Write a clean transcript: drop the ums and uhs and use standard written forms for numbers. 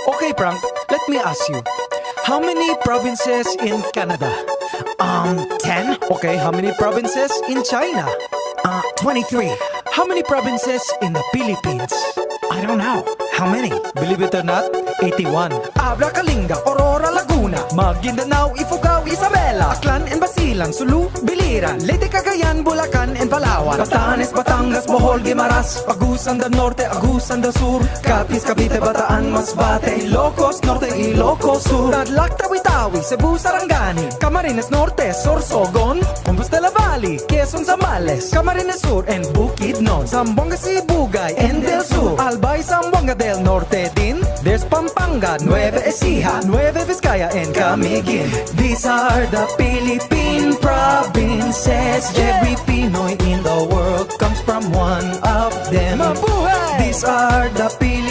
Okay, Frank, let me ask you. How many provinces in Canada? 10? Okay, how many provinces in China? 23. How many provinces in the Philippines? I don't know. How many? Believe it or not, 81. Abra, Kalinga, Aurora, Laguna, Maguindanao, Ifugao, Isabela, Aklan and Basilan, Sulu, Biliran, Leyte, Cagayan, Bulacan and Palawan, Batanes, Batangas, Bohol, Guimaras, Agusan del Norte, Agusan del Sur, Capiz, Cavite, Bataan, Masbate, Ilocos Norte, Ilocos Sur, Tadlac, Tawi-Tawi, Cebu, Sarangani, Camarines Norte, Sorsogon, Compostela Valley, Quezon, Zambales, Camarines Sur and Bukidnon, Zamboanga, Sibugay and Del Sur, Albay, Zamboanga del Norte din, there's Pampanga, Nueva Ecija, Nueva Vizcaya and Camiguin. These are the Philippine provinces. Every Pinoy in the world comes from one of them. Mabuhay! These are the Philippine